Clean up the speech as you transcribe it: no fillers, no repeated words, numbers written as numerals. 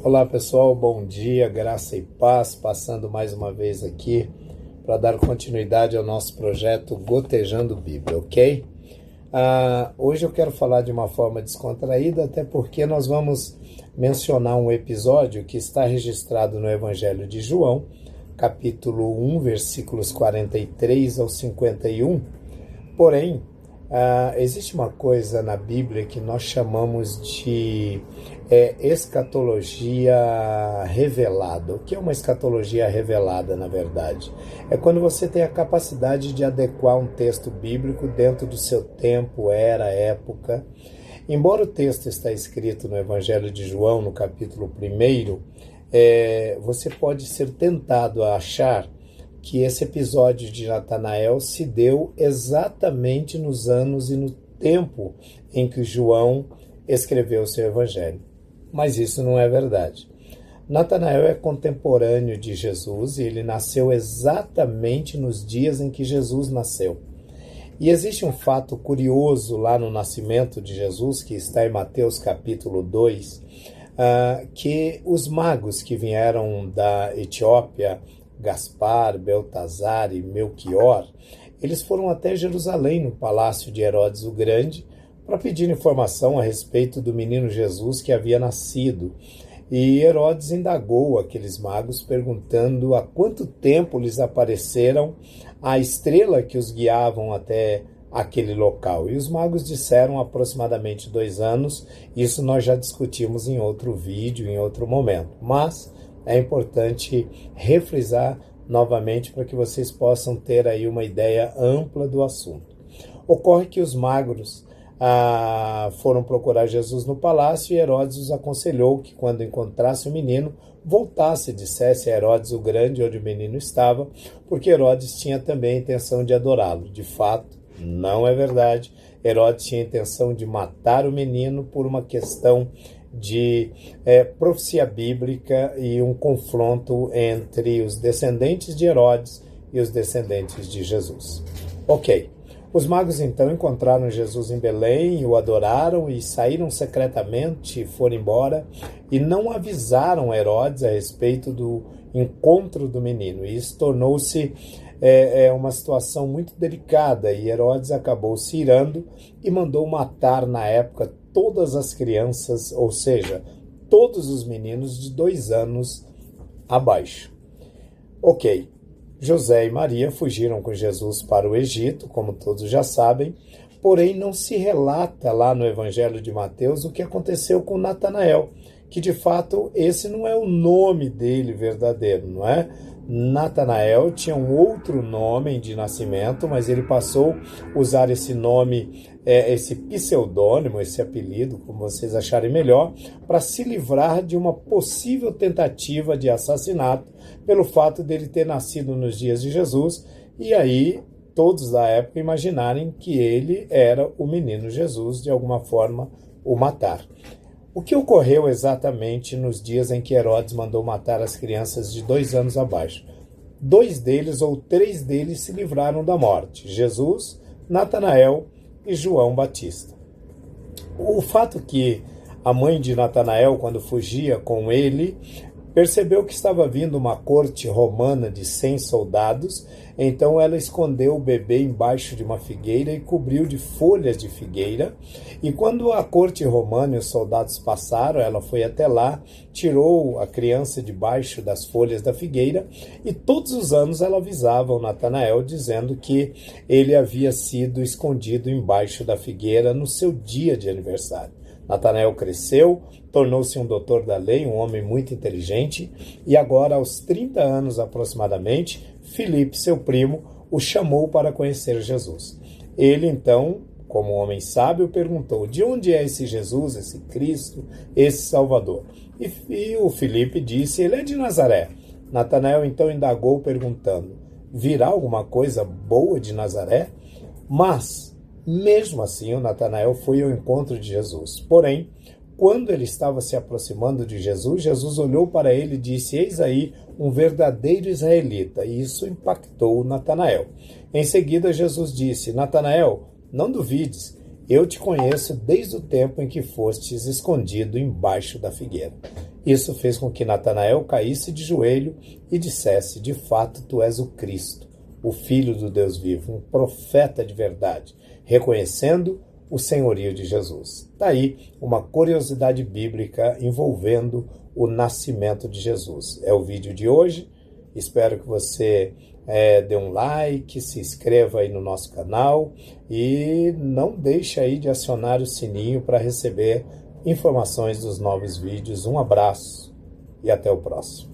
Olá pessoal, bom dia, graça e paz, passando mais uma vez aqui para dar continuidade ao nosso projeto Gotejando Bíblia, ok? Hoje eu quero falar de uma forma descontraída, até porque nós vamos mencionar um episódio que está registrado no Evangelho de João, capítulo 1, versículos 43 ao 51, porém, existe uma coisa na Bíblia que nós chamamos de escatologia revelada. O que é uma escatologia revelada, na verdade? É quando você tem a capacidade de adequar um texto bíblico dentro do seu tempo, era, época. Embora o texto está escrito no Evangelho de João, no capítulo 1, você pode ser tentado a achar que esse episódio de Natanael se deu exatamente nos anos e no tempo em que João escreveu o seu evangelho. Mas isso não é verdade. Natanael é contemporâneo de Jesus e ele nasceu exatamente nos dias em que Jesus nasceu. E existe um fato curioso lá no nascimento de Jesus, que está em Mateus capítulo 2, que os magos que vieram da Etiópia, Gaspar, Beltazar e Melquior, eles foram até Jerusalém, no palácio de Herodes o Grande, para pedir informação a respeito do menino Jesus que havia nascido. E Herodes indagou aqueles magos, perguntando há quanto tempo lhes apareceram a estrela que os guiavam até aquele local. E os magos disseram aproximadamente 2 anos. Isso nós já discutimos em outro vídeo, em outro momento. Mas é importante refrisar novamente para que vocês possam ter aí uma ideia ampla do assunto. Ocorre que os magos foram procurar Jesus no palácio e Herodes os aconselhou que quando encontrasse o menino, voltasse e dissesse a Herodes o Grande onde o menino estava, porque Herodes tinha também a intenção de adorá-lo. De fato, não é verdade. Herodes tinha a intenção de matar o menino por uma questão de profecia bíblica e um confronto entre os descendentes de Herodes e os descendentes de Jesus. Ok. Os magos então encontraram Jesus em Belém, o adoraram e saíram secretamente, foram embora e não avisaram Herodes a respeito do encontro do menino. E isso tornou-se uma situação muito delicada e Herodes acabou se irando e mandou matar na época todas as crianças, ou seja, todos os meninos de 2 anos abaixo. Ok. José e Maria fugiram com Jesus para o Egito, como todos já sabem, porém não se relata lá no Evangelho de Mateus o que aconteceu com Natanael, que de fato esse não é o nome dele verdadeiro, não é? Natanael tinha um outro nome de nascimento, mas ele passou a usar esse nome, esse pseudônimo, esse apelido, como vocês acharem melhor, para se livrar de uma possível tentativa de assassinato pelo fato dele ter nascido nos dias de Jesus, e aí todos da época imaginarem que ele era o menino Jesus, de alguma forma o matar. O que ocorreu exatamente nos dias em que Herodes mandou matar as crianças de 2 anos abaixo? 2 deles ou 3 deles se livraram da morte: Jesus, Natanael e João Batista. O fato que a mãe de Natanael, quando fugia com ele, percebeu que estava vindo uma corte romana de 100 soldados, então ela escondeu o bebê embaixo de uma figueira e cobriu de folhas de figueira. E quando a corte romana e os soldados passaram, ela foi até lá, tirou a criança debaixo das folhas da figueira e todos os anos ela avisava o Natanael dizendo que ele havia sido escondido embaixo da figueira no seu dia de aniversário. Natanael cresceu, tornou-se um doutor da lei, um homem muito inteligente, e agora, aos 30 anos aproximadamente, Filipe, seu primo, o chamou para conhecer Jesus. Ele, então, como homem sábio, perguntou: de onde é esse Jesus, esse Cristo, esse Salvador? E o Filipe disse: ele é de Nazaré. Natanael, então, indagou, perguntando: virá alguma coisa boa de Nazaré? Mas, mesmo assim, o Natanael foi ao encontro de Jesus. Porém, quando ele estava se aproximando de Jesus, Jesus olhou para ele e disse: eis aí um verdadeiro israelita. E isso impactou Natanael. Em seguida, Jesus disse: Natanael, não duvides, Eu te conheço desde o tempo em que fostes escondido embaixo da figueira. Isso fez com que Natanael caísse de joelho e dissesse: de fato, tu és o Cristo, o Filho do Deus vivo, um profeta de verdade, reconhecendo o senhorio de Jesus. Daí uma curiosidade bíblica envolvendo o nascimento de Jesus. É o vídeo de hoje. Espero que você dê um like, se inscreva aí no nosso canal e não deixe aí de acionar o sininho para receber informações dos novos vídeos. Um abraço e até o próximo.